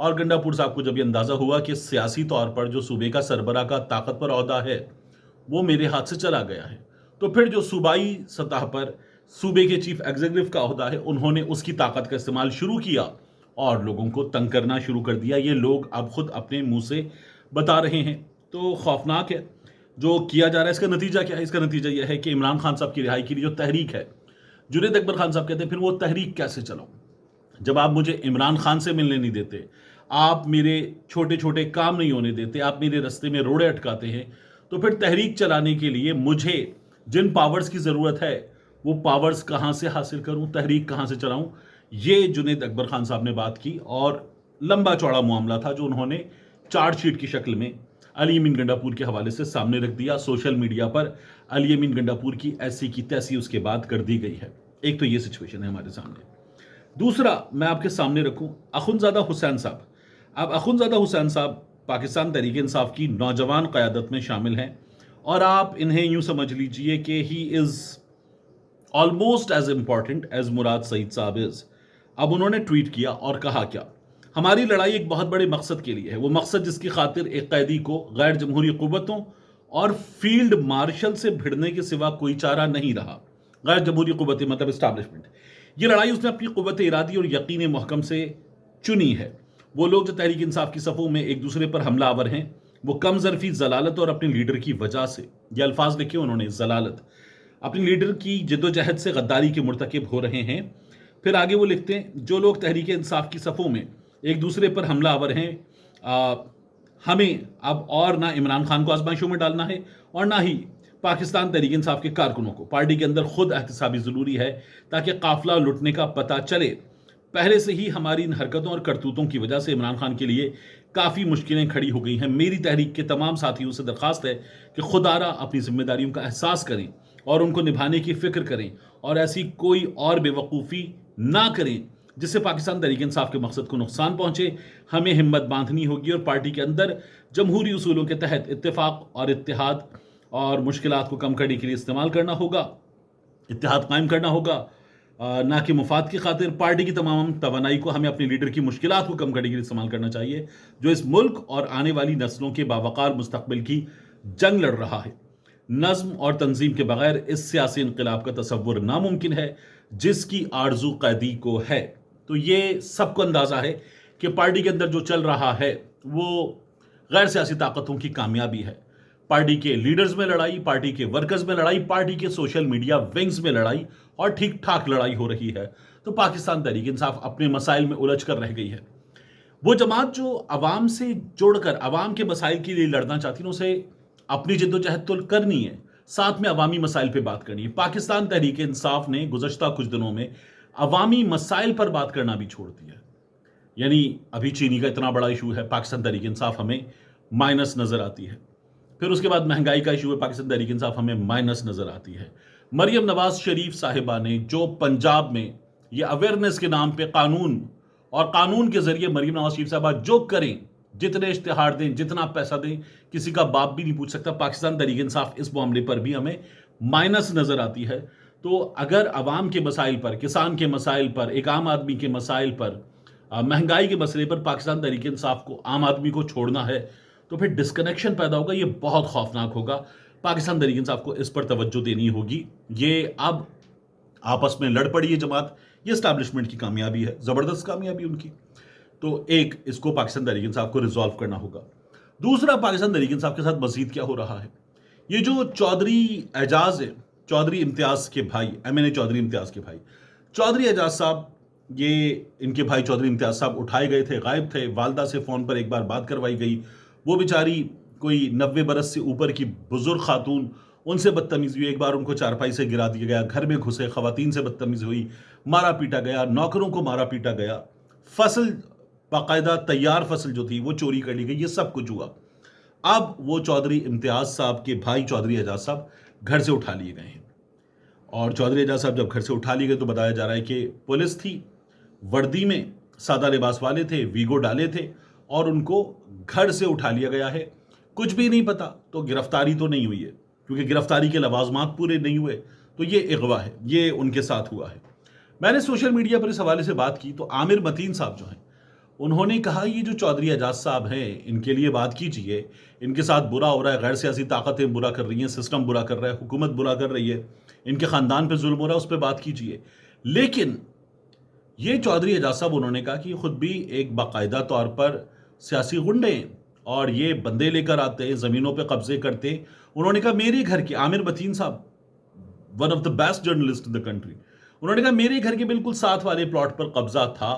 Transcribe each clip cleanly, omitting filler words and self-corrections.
اور گنڈاپور صاحب کو جب یہ اندازہ ہوا کہ سیاسی طور پر جو صوبے کا سربراہ کا طاقت پر عہدہ ہے وہ میرے ہاتھ سے چلا گیا ہے، تو پھر جو صوبائی سطح پر صوبے کے چیف ایگزیکٹو کا عہدہ ہے انہوں نے اس کی طاقت کا استعمال شروع کیا اور لوگوں کو تنگ کرنا شروع کر دیا۔ یہ لوگ اب خود اپنے منہ سے بتا رہے ہیں، تو خوفناک ہے جو کیا جا رہا ہے۔ اس کا نتیجہ کیا ہے؟ اس کا نتیجہ یہ ہے کہ عمران خان صاحب کی رہائی کے لیے جو تحریک ہے، جنید اکبر خان صاحب کہتے ہیں پھر وہ تحریک کیسے چلاؤں جب آپ مجھے عمران خان سے ملنے نہیں دیتے، آپ میرے چھوٹے چھوٹے کام نہیں ہونے دیتے، آپ میرے رستے میں روڑے اٹکاتے ہیں، تو پھر تحریک چلانے کے لیے مجھے جن پاورز کی ضرورت ہے وہ پاورز کہاں سے حاصل کروں، تحریک کہاں سے چلاؤں؟ یہ جنید اکبر خان صاحب نے بات کی اور لمبا چوڑا معاملہ تھا جو انہوں نے چارج شیٹ کی شکل میں علی امین گنڈاپور کے حوالے سے سامنے رکھ دیا۔ سوشل میڈیا پر علی امین گنڈاپور کی ایسی کی تیسی اس کے بعد کر دی گئی ہے۔ ایک تو یہ سچویشن ہے ہمارے سامنے۔ دوسرا میں آپ کے سامنے رکھوں اخندزادہ حسین صاحب۔ اب اخندزادہ حسین صاحب پاکستان تحریک انصاف کی نوجوان قیادت میں شامل ہیں اور آپ انہیں یوں سمجھ لیجئے کہ he is almost as important as Murad Saeed صاحب از۔ اب انہوں نے ٹویٹ کیا اور کہا کیا؟ ہماری لڑائی ایک بہت بڑے مقصد کے لیے ہے، وہ مقصد جس کی خاطر ایک قیدی کو غیر جمہوری قوتوں اور فیلڈ مارشل سے بھڑنے کے سوا کوئی چارہ نہیں رہا۔ غیر جمہوری قوتیں مطلب اسٹیبلشمنٹ۔ یہ لڑائی اس نے اپنی قوت ارادی اور یقین محکم سے چنی ہے۔ وہ لوگ جو تحریک انصاف کی صفوں میں ایک دوسرے پر حملہ آور ہیں، وہ کم ظرفی ضلالت اور اپنے لیڈر کی وجہ سے، یہ الفاظ لکھے انہوں نے، ضلالت، اپنی لیڈر کی جدوجہد سے غداری کے مرتکب ہو رہے ہیں۔ پھر آگے وہ لکھتے ہیں جو لوگ تحریک انصاف کی صفوں میں ایک دوسرے پر حملہ آور ہیں، ہمیں اب اور نہ عمران خان کو آزمائشوں میں ڈالنا ہے اور نہ ہی پاکستان تحریک انصاف کے کارکنوں کو۔ پارٹی کے اندر خود احتسابی ضروری ہے تاکہ قافلہ لٹنے کا پتہ چلے۔ پہلے سے ہی ہماری ان حرکتوں اور کرتوتوں کی وجہ سے عمران خان کے لیے کافی مشکلیں کھڑی ہو گئی ہیں۔ میری تحریک کے تمام ساتھیوں سے درخواست ہے کہ خدا را اپنی ذمہ داریوں کا احساس کریں اور ان کو نبھانے کی فکر کریں اور ایسی کوئی اور بے وقوفی نہ کریں جس سے پاکستان تحریک انصاف کے مقصد کو نقصان پہنچے۔ ہمیں ہمت باندھنی ہوگی اور پارٹی کے اندر جمہوری اصولوں کے تحت اتفاق اور اتحاد اور مشکلات کو کم کرنے کے لیے استعمال کرنا ہوگا، اتحاد قائم کرنا ہوگا، نہ کہ مفاد کی خاطر۔ پارٹی کی تمام توانائی کو ہمیں اپنی لیڈر کی مشکلات کو کم کرنے کے لیے استعمال کرنا چاہیے جو اس ملک اور آنے والی نسلوں کے باوقار مستقبل کی جنگ لڑ رہا ہے۔ نظم اور تنظیم کے بغیر اس سیاسی انقلاب کا تصور ناممکن ہے جس کی آرزو قیدی کو ہے۔ تو یہ سب کو اندازہ ہے کہ پارٹی کے اندر جو چل رہا ہے وہ غیر سیاسی طاقتوں کی کامیابی ہے۔ پارٹی کے لیڈرز میں لڑائی، پارٹی کے ورکرز میں لڑائی، پارٹی کے سوشل میڈیا ونگز میں لڑائی اور ٹھیک ٹھاک لڑائی ہو رہی ہے۔ تو پاکستان تحریک انصاف اپنے مسائل میں الجھ کر رہ گئی ہے۔ وہ جماعت جو عوام سے جڑ کر عوام کے مسائل کے لیے لڑنا چاہتی ہے اسے اپنی جدوجہد تو کرنی ہے، ساتھ میں عوامی مسائل پہ بات کرنی ہے۔ پاکستان تحریک انصاف نے گزشتہ کچھ دنوں میں عوامی مسائل پر بات کرنا بھی چھوڑ دیا ہے۔ یعنی ابھی چینی کا اتنا بڑا ایشو ہے، پاکستان تحریک انصاف ہمیں مائنس نظر آتی ہے۔ پھر اس کے بعد مہنگائی کا ایشو ہے، پاکستان تحریک انصاف ہمیں مائنس نظر آتی ہے۔ مریم نواز شریف صاحبہ نے جو پنجاب میں یہ اویئرنیس کے نام پہ قانون کے ذریعے مریم نواز شریف صاحبہ جو کریں، جتنے اشتہار دیں، جتنا پیسہ دیں، کسی کا باپ بھی نہیں پوچھ سکتا۔ پاکستان تحریک انصاف اس معاملے پر بھی ہمیں مائنس نظر آتی ہے۔ تو اگر عوام کے مسائل پر، کسان کے مسائل پر، ایک عام آدمی کے مسائل پر، مہنگائی کے مسئلے پر پاکستان تحریک انصاف کو، عام آدمی کو چھوڑنا ہے تو پھر ڈسکنیکشن پیدا ہوگا۔ یہ بہت خوفناک ہوگا۔ پاکستان تحریک انصاف کو اس پر توجہ دینی ہوگی۔ یہ اب آپس میں لڑ پڑی ہے جماعت، یہ اسٹیبلشمنٹ کی کامیابی ہے، زبردست کامیابی ان کی۔ تو ایک اس کو پاکستان تحریک انصاف کو ریزالو کرنا ہوگا۔ دوسرا، پاکستان تحریک انصاف کے ساتھ مزید کیا ہو رہا ہے؟ یہ جو چودھری اعجاز ہے، چودھری امتیاز کے بھائی، MNA چودھری امتیاز کے بھائی، چودھری اعجاز صاحب، یہ ان کے بھائی چودھری امتیاز صاحب اٹھائے گئے تھے، غائب تھے۔ والدہ سے فون پر ایک بار بات کروائی گئی، وہ بیچاری کوئی 90 برس سے اوپر کی بزرگ خاتون، ان سے بدتمیزی ہوئی، ایک بار ان کو چارپائی سے گرا دیا گیا، گھر میں گھسے، خواتین سے بدتمیزی ہوئی، مارا پیٹا گیا، نوکروں کو مارا پیٹا گیا، فصل باقاعدہ تیار فصل جو تھی وہ چوری کر لی گئی، یہ سب کچھ ہوا۔ اب وہ چودھری امتیاز صاحب کے بھائی چودھری اعجاز صاحب گھر سے اٹھا لیے گئے ہیں۔ اور چودھری اعجاز صاحب جب گھر سے اٹھا لیے گئے تو بتایا جا رہا ہے کہ پولیس تھی، وردی میں، سادہ لباس والے تھے، ویگو ڈالے تھے اور ان کو گھر سے اٹھا لیا گیا ہے۔ کچھ بھی نہیں پتا تو گرفتاری تو نہیں ہوئی ہے، کیونکہ گرفتاری کے لوازمات پورے نہیں ہوئے، تو یہ اغوا ہے، یہ ان کے ساتھ ہوا ہے۔ میں نے سوشل میڈیا پر اس حوالے سے بات کی تو عامر متین صاحب جو ہیں انہوں نے کہا یہ جو چودھری اعجاز صاحب ہیں ان کے لیے بات کیجئے، ان کے ساتھ برا ہو رہا ہے، غیر سیاسی طاقتیں برا کر رہی ہیں، سسٹم برا کر رہا ہے، حکومت برا کر رہی ہے، ان کے خاندان پہ ظلم ہو رہا ہے، اس پہ بات کیجئے۔ لیکن یہ چودھری اعجاز صاحب انہوں نے کہا کہ یہ خود بھی ایک باقاعدہ طور پر سیاسی غنڈے ہیں اور یہ بندے لے کر آتے ہیں، زمینوں پہ قبضے کرتے ہیں۔ انہوں نے کہا میرے گھر کے عامر متین صاحب، one of the best journalist in the country, انہوں نے کہا میرے گھر کے بالکل ساتھ والے پلاٹ پر قبضہ تھا،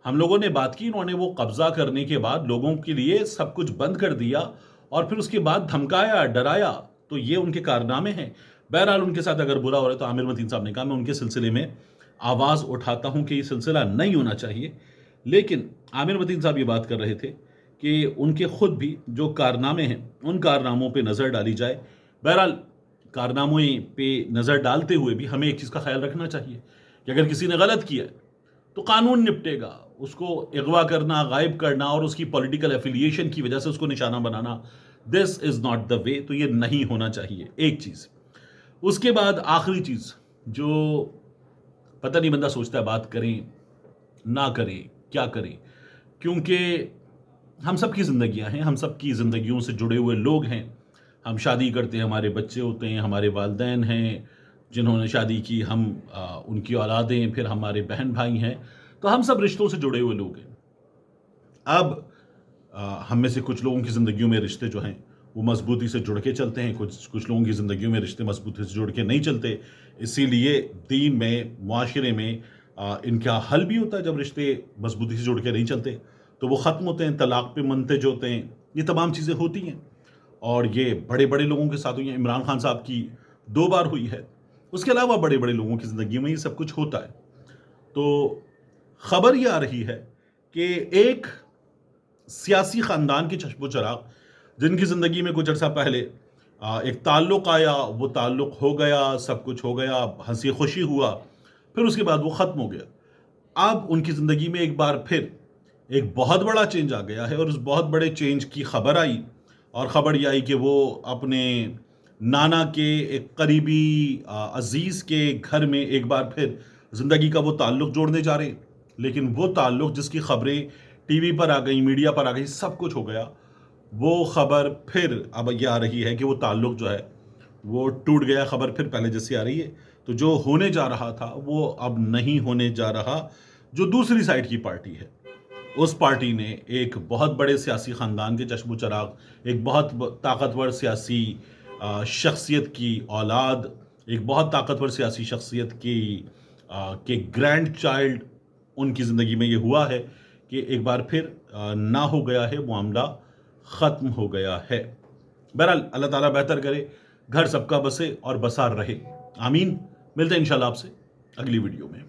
ہم لوگوں نے بات کی، انہوں نے وہ قبضہ کرنے کے بعد لوگوں کے لیے سب کچھ بند کر دیا اور پھر اس کے بعد دھمکایا، ڈرایا، تو یہ ان کے کارنامے ہیں۔ بہرحال ان کے ساتھ اگر برا ہو رہا ہے تو عامر متین صاحب نے کہا میں ان کے سلسلے میں آواز اٹھاتا ہوں کہ یہ سلسلہ نہیں ہونا چاہیے۔ لیکن عامر متین صاحب یہ بات کر رہے تھے کہ ان کے خود بھی جو کارنامے ہیں ان کارناموں پہ نظر ڈالی جائے۔ بہرحال کارناموں پہ نظر ڈالتے ہوئے بھی ہمیں ایک چیز کا خیال رکھنا چاہیے کہ اگر کسی نے غلط کیا ہے تو قانون نپٹے گا، اس کو اغوا کرنا، غائب کرنا اور اس کی پولیٹیکل ایفیلیشن کی وجہ سے اس کو نشانہ بنانا، دس از ناٹ دا وے، تو یہ نہیں ہونا چاہیے۔ ایک چیز، اس کے بعد آخری چیز جو پتہ نہیں بندہ سوچتا ہے بات کریں نہ کریں کیا کریں، کیونکہ ہم سب کی زندگیاں ہیں، ہم سب کی زندگیوں سے جڑے ہوئے لوگ ہیں، ہم شادی کرتے ہیں، ہمارے بچے ہوتے ہیں، ہمارے والدین ہیں جنہوں نے شادی کی، ہم ان کی اولادیں، پھر ہمارے بہن بھائی ہیں، تو ہم سب رشتوں سے جڑے ہوئے لوگ ہیں۔ اب ہم میں سے کچھ لوگوں کی زندگیوں میں رشتے جو ہیں وہ مضبوطی سے جڑ کے چلتے ہیں، کچھ لوگوں کی زندگیوں میں رشتے مضبوطی سے جڑ کے نہیں چلتے، اسی لیے دین میں، معاشرے میں ان کا حل بھی ہوتا ہے۔ جب رشتے مضبوطی سے جڑ کے نہیں چلتے تو وہ ختم ہوتے ہیں، طلاق پہ منتج ہوتے ہیں، یہ تمام چیزیں ہوتی ہیں اور یہ بڑے بڑے لوگوں کے ساتھ ہوئی ہیں۔ عمران خان صاحب کی 2 بار ہوئی ہے، اس کے علاوہ بڑے بڑے لوگوں کی زندگیوں میں یہ سب کچھ ہوتا ہے۔ تو خبر یہ آ رہی ہے کہ ایک سیاسی خاندان کے چشم و چراغ جن کی زندگی میں کچھ عرصہ پہلے ایک تعلق آیا، وہ تعلق ہو گیا، سب کچھ ہو گیا، ہنسی خوشی ہوا، پھر اس کے بعد وہ ختم ہو گیا۔ اب ان کی زندگی میں ایک بار پھر ایک بہت بڑا چینج آ گیا ہے اور اس بہت بڑے چینج کی خبر آئی، اور خبر یہ آئی کہ وہ اپنے نانا کے ایک قریبی عزیز کے گھر میں ایک بار پھر زندگی کا وہ تعلق جوڑنے جا رہے ہیں۔ لیکن وہ تعلق جس کی خبریں ٹی وی پر آ گئی، میڈیا پر آ گئی، سب کچھ ہو گیا، وہ خبر پھر اب یہ آ رہی ہے کہ وہ تعلق جو ہے وہ ٹوٹ گیا۔ خبر پھر پہلے جیسی آ رہی ہے، تو جو ہونے جا رہا تھا وہ اب نہیں ہونے جا رہا۔ جو دوسری سائڈ کی پارٹی ہے، اس پارٹی نے ایک بہت بڑے سیاسی خاندان کے چشم و چراغ، ایک بہت طاقتور سیاسی شخصیت کی اولاد، ایک بہت طاقتور سیاسی شخصیت کے گرینڈ چائلڈ، ان کی زندگی میں یہ ہوا ہے کہ ایک بار پھر نہ ہو گیا ہے، معاملہ ختم ہو گیا ہے۔ بہرحال اللہ تعالیٰ بہتر کرے، گھر سب کا بسے اور بسار رہے، آمین۔ ملتے ہیں انشاءاللہ آپ سے اگلی ویڈیو میں۔